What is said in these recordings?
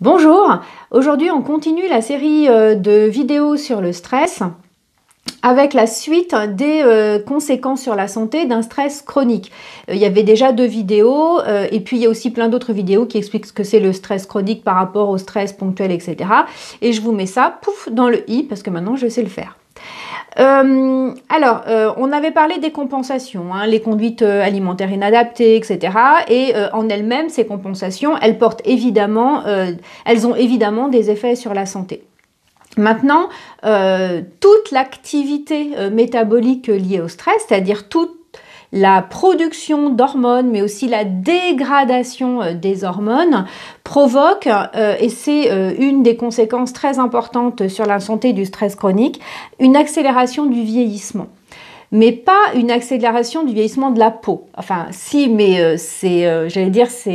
Bonjour, aujourd'hui on continue la série de vidéos sur le stress avec la suite des conséquences sur la santé d'un stress chronique. Il y avait déjà 2 vidéos et puis il y a aussi plein d'autres vidéos qui expliquent ce que c'est le stress chronique par rapport au stress ponctuel, etc. Et je vous mets ça, pouf, dans le i parce que maintenant je sais le faire. On avait parlé des compensations, hein, les conduites alimentaires inadaptées, etc. Et en elles-mêmes, ces compensations, elles ont évidemment des effets sur la santé. Maintenant, toute l'activité métabolique liée au stress, c'est-à-dire toute la production d'hormones, mais aussi la dégradation des hormones, provoque, et c'est une des conséquences très importantes sur la santé du stress chronique, une accélération du vieillissement. Mais pas une accélération du vieillissement de la peau. Enfin, si, mais j'allais dire, ce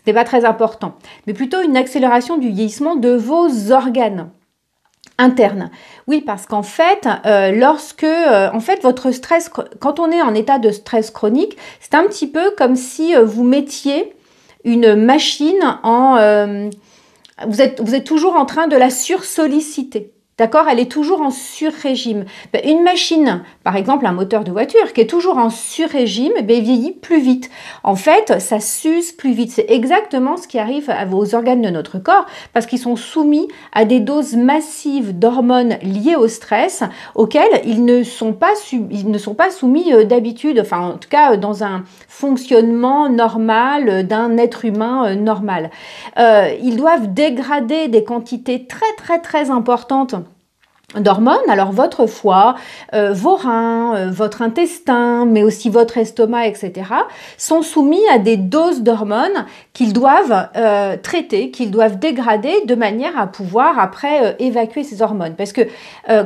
n'est pas très important. Mais plutôt une accélération du vieillissement de vos organes interne. Oui, parce qu'en fait, votre stress, quand on est en état de stress chronique, c'est un petit peu comme si vous mettiez une machine vous êtes toujours en train de la sursolliciter. D'accord? Elle est toujours en sur-régime. Une machine, par exemple un moteur de voiture, qui est toujours en sur-régime, vieillit plus vite. En fait, ça s'use plus vite. C'est exactement ce qui arrive à vos organes de notre corps, parce qu'ils sont soumis à des doses massives d'hormones liées au stress, auxquelles ils ne sont pas soumis d'habitude, enfin en tout cas dans un fonctionnement normal d'un être humain normal. Ils doivent dégrader des quantités très importantes d'hormones, alors votre foie, vos reins, votre intestin, mais aussi votre estomac, etc., sont soumis à des doses d'hormones qu'ils doivent traiter, qu'ils doivent dégrader de manière à pouvoir après évacuer ces hormones. Parce que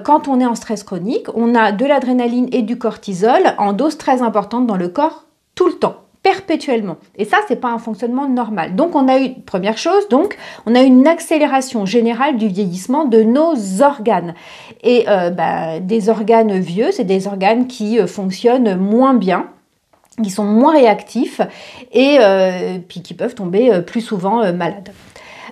quand on est en stress chronique, on a de l'adrénaline et du cortisol en dose très importante dans le corps tout le temps, perpétuellement. Et ça, c'est pas un fonctionnement normal. Donc, on a eu, première chose, on a une accélération générale du vieillissement de nos organes. Et des organes vieux, c'est des organes qui fonctionnent moins bien, qui sont moins réactifs et puis qui peuvent tomber plus souvent malades.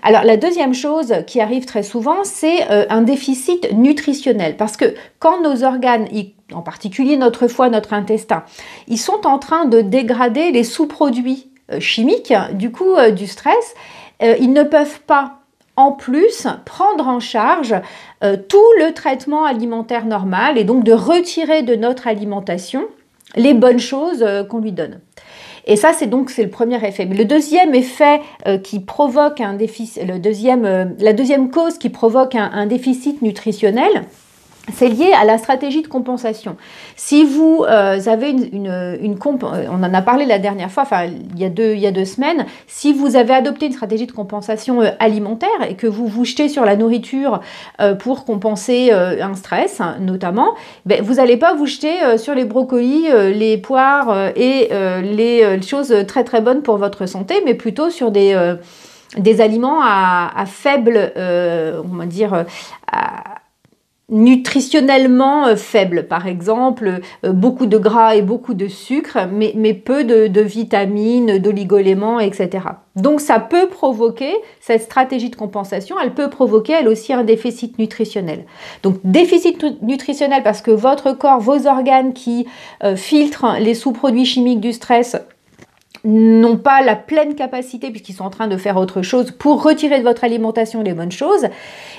Alors, la deuxième chose qui arrive très souvent, c'est un déficit nutritionnel. Parce que quand nos organes, en particulier notre foie, notre intestin, ils sont en train de dégrader les sous-produits chimiques du stress, ils ne peuvent pas en plus prendre en charge tout le traitement alimentaire normal et donc de retirer de notre alimentation les bonnes choses qu'on lui donne. Et ça, c'est le premier effet. Mais le deuxième effet qui provoque un déficit, la deuxième cause qui provoque un déficit nutritionnel, c'est lié à la stratégie de compensation. Si vous avez on en a parlé la dernière fois, enfin il y a deux semaines, si vous avez adopté une stratégie de compensation alimentaire et que vous vous jetez sur la nourriture pour compenser un stress notamment, vous n'allez pas vous jeter sur les brocolis, les poires et les choses très très bonnes pour votre santé, mais plutôt sur des aliments à faible, nutritionnellement faible, par exemple beaucoup de gras et beaucoup de sucre, mais peu de vitamines, d'oligo-éléments, etc. Donc ça peut provoquer, cette stratégie de compensation, elle peut provoquer elle aussi un déficit nutritionnel. Donc déficit nutritionnel parce que votre corps, vos organes qui filtrent les sous-produits chimiques du stress n'ont pas la pleine capacité puisqu'ils sont en train de faire autre chose pour retirer de votre alimentation les bonnes choses.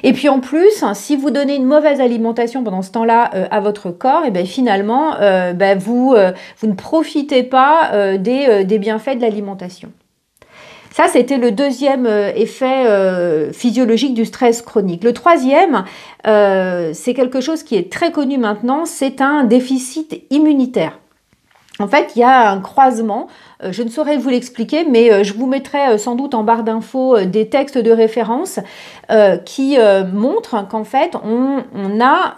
Et puis en plus, si vous donnez une mauvaise alimentation pendant ce temps-là à votre corps, et finalement, vous ne profitez pas des bienfaits de l'alimentation. Ça, c'était le deuxième effet physiologique du stress chronique. Le troisième, c'est quelque chose qui est très connu maintenant, c'est un déficit immunitaire. En fait, il y a un croisement, je ne saurais vous l'expliquer, mais je vous mettrai sans doute en barre d'infos des textes de référence qui montrent qu'en fait, on a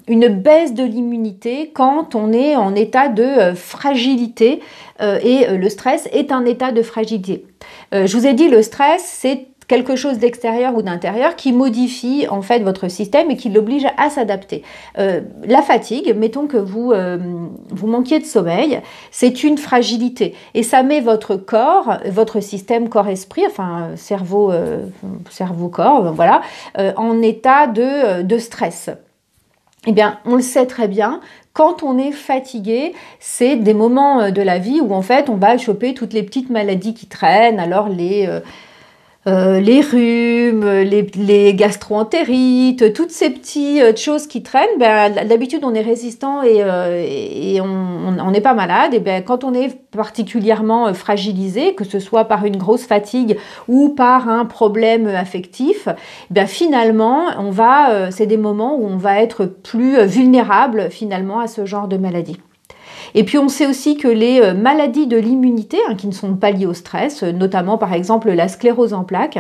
une baisse de l'immunité quand on est en état de fragilité et le stress est un état de fragilité. Je vous ai dit, le stress, c'est quelque chose d'extérieur ou d'intérieur qui modifie en fait votre système et qui l'oblige à s'adapter. La fatigue, mettons que vous manquiez de sommeil, c'est une fragilité et ça met votre corps, votre système corps-esprit, enfin cerveau-corps, voilà, en état de stress. Eh bien, on le sait très bien, quand on est fatigué, c'est des moments de la vie où en fait on va choper toutes les petites maladies qui traînent, alors les rhumes, les gastro-entérites, toutes ces petites choses qui traînent, ben, d'habitude on est résistant et on n'est pas malade. Et ben, quand on est particulièrement fragilisé, que ce soit par une grosse fatigue ou par un problème affectif, ben, finalement c'est des moments où on va être plus vulnérable finalement à ce genre de maladie. Et puis on sait aussi que les maladies de l'immunité, qui ne sont pas liées au stress, notamment par exemple la sclérose en plaques,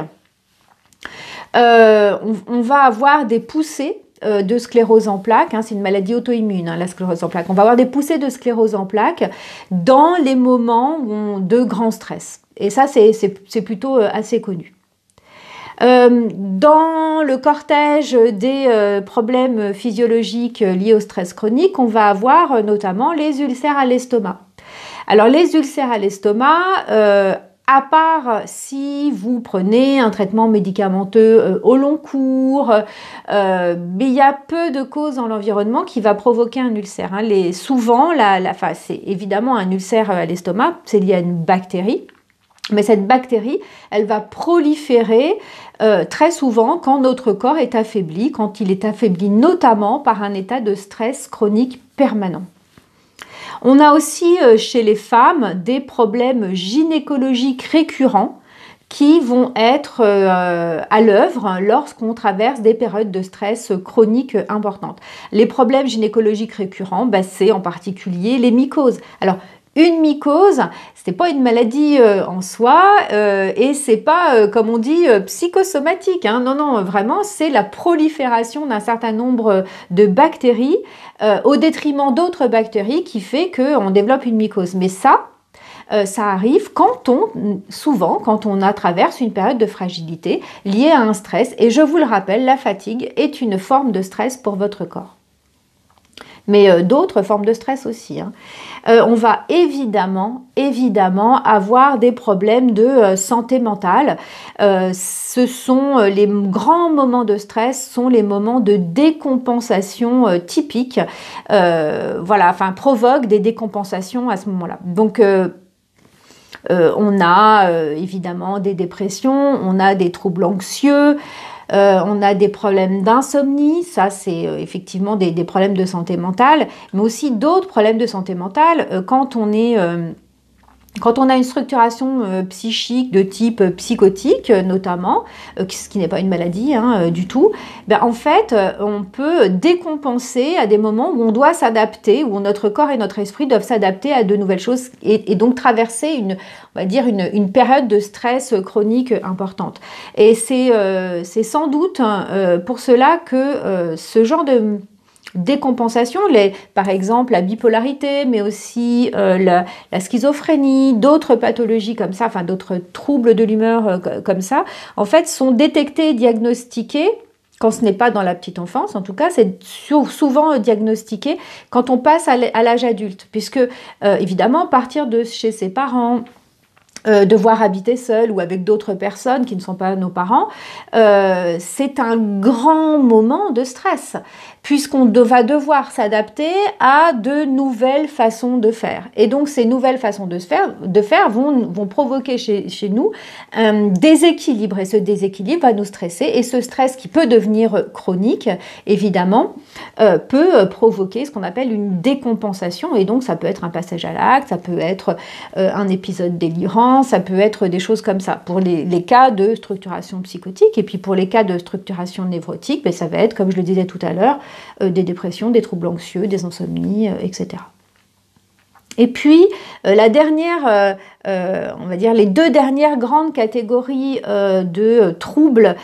on va avoir des poussées de sclérose en plaques, c'est une maladie auto-immune, la sclérose en plaques. On va avoir des poussées de sclérose en plaques dans les moments de grand stress. Et ça, c'est plutôt assez connu. Dans le cortège des problèmes physiologiques liés au stress chronique, on va avoir notamment les ulcères à l'estomac. Alors les ulcères à l'estomac, à part si vous prenez un traitement médicamenteux au long cours, mais il y a peu de causes dans l'environnement qui va provoquer un ulcère. Souvent, c'est évidemment un ulcère à l'estomac, c'est lié à une bactérie. Mais cette bactérie, elle va proliférer très souvent quand notre corps est affaibli, quand il est affaibli notamment par un état de stress chronique permanent. On a aussi chez les femmes des problèmes gynécologiques récurrents qui vont être à l'œuvre lorsqu'on traverse des périodes de stress chroniques importantes. Les problèmes gynécologiques récurrents, c'est en particulier les mycoses. Alors, une mycose, c'est pas une maladie en soi et c'est pas, comme on dit, psychosomatique. Non, vraiment, c'est la prolifération d'un certain nombre de bactéries au détriment d'autres bactéries qui fait qu'on développe une mycose. Mais ça arrive souvent quand on traverse une période de fragilité liée à un stress. Et je vous le rappelle, la fatigue est une forme de stress pour votre corps. Mais d'autres formes de stress aussi. On va évidemment avoir des problèmes de santé mentale. Ce sont les grands moments de stress, sont les moments de décompensation typiques. Provoquent des décompensations à ce moment-là. Donc, on a évidemment des dépressions, on a des troubles anxieux, on a des problèmes d'insomnie, ça c'est effectivement des problèmes de santé mentale, mais aussi d'autres problèmes de santé mentale quand on a une structuration psychique de type psychotique notamment, ce qui n'est pas une maladie du tout, en fait on peut décompenser à des moments où on doit s'adapter, où notre corps et notre esprit doivent s'adapter à de nouvelles choses et donc traverser une période de stress chronique importante. Et c'est sans doute pour cela que ce genre de décompensation, par exemple la bipolarité, mais aussi la schizophrénie, d'autres pathologies comme ça, d'autres troubles de l'humeur comme ça, en fait, sont détectés et diagnostiqués. Quand ce n'est pas dans la petite enfance, en tout cas, c'est souvent diagnostiqué quand on passe à l'âge adulte, puisque évidemment, partir de chez ses parents, devoir habiter seul ou avec d'autres personnes qui ne sont pas nos parents, c'est un grand moment de stress, puisqu'on va devoir s'adapter à de nouvelles façons de faire. Et donc, ces nouvelles façons de faire vont provoquer chez nous un déséquilibre. Et ce déséquilibre va nous stresser. Et ce stress qui peut devenir chronique, évidemment, peut provoquer ce qu'on appelle une décompensation. Et donc, ça peut être un passage à l'acte, ça peut être un épisode délirant, ça peut être des choses comme ça. Pour les cas de structuration psychotique, et puis pour les cas de structuration névrotique, ça va être, comme je le disais tout à l'heure, des dépressions, des troubles anxieux, des insomnies, etc. Et puis, la dernière on va dire, les deux dernières grandes catégories de troubles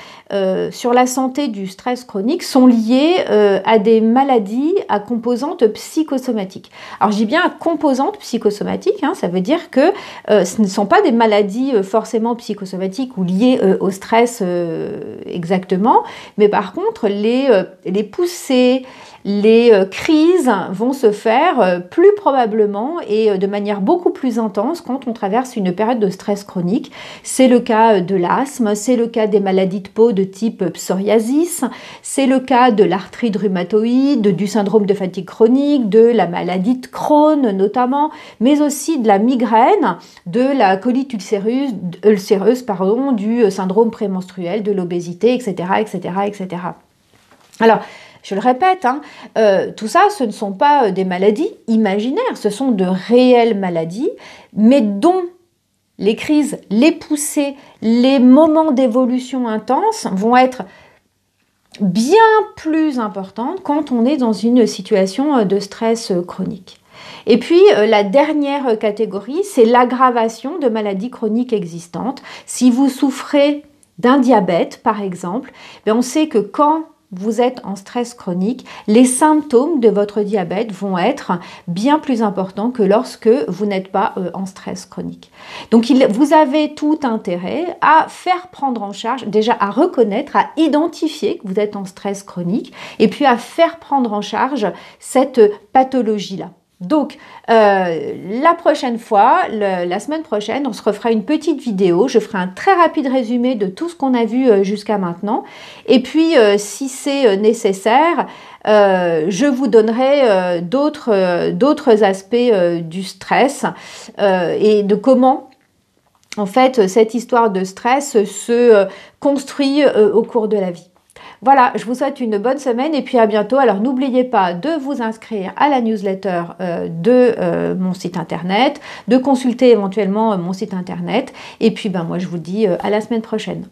sur la santé du stress chronique sont liées à des maladies à composantes psychosomatiques. Alors je dis bien à composantes psychosomatiques, hein, ça veut dire que ce ne sont pas des maladies forcément psychosomatiques ou liées au stress exactement, mais par contre les poussées, les crises vont se faire plus probablement et de manière beaucoup plus intense quand on traverse une période de stress chronique. C'est le cas de l'asthme, c'est le cas des maladies de peau de type psoriasis, c'est le cas de l'arthrite rhumatoïde, du syndrome de fatigue chronique, de la maladie de Crohn notamment, mais aussi de la migraine, de la colite ulcéreuse, du syndrome prémenstruel, de l'obésité, etc., etc., etc. Alors, je le répète, hein, tout ça, ce ne sont pas des maladies imaginaires, ce sont de réelles maladies, mais dont les crises, les poussées, les moments d'évolution intense vont être bien plus importants quand on est dans une situation de stress chronique. Et puis, la dernière catégorie, c'est l'aggravation de maladies chroniques existantes. Si vous souffrez d'un diabète, par exemple, on sait que quand vous êtes en stress chronique, les symptômes de votre diabète vont être bien plus importants que lorsque vous n'êtes pas en stress chronique. Donc vous avez tout intérêt à faire prendre en charge, déjà à reconnaître, à identifier que vous êtes en stress chronique et puis à faire prendre en charge cette pathologie-là. Donc, la prochaine fois, la semaine prochaine, on se refera une petite vidéo. Je ferai un très rapide résumé de tout ce qu'on a vu jusqu'à maintenant. Et puis, si c'est nécessaire, je vous donnerai d'autres aspects du stress et de comment, en fait, cette histoire de stress se construit au cours de la vie. Voilà, je vous souhaite une bonne semaine et puis à bientôt. Alors n'oubliez pas de vous inscrire à la newsletter de mon site internet, de consulter éventuellement mon site internet. Et puis moi je vous dis à la semaine prochaine.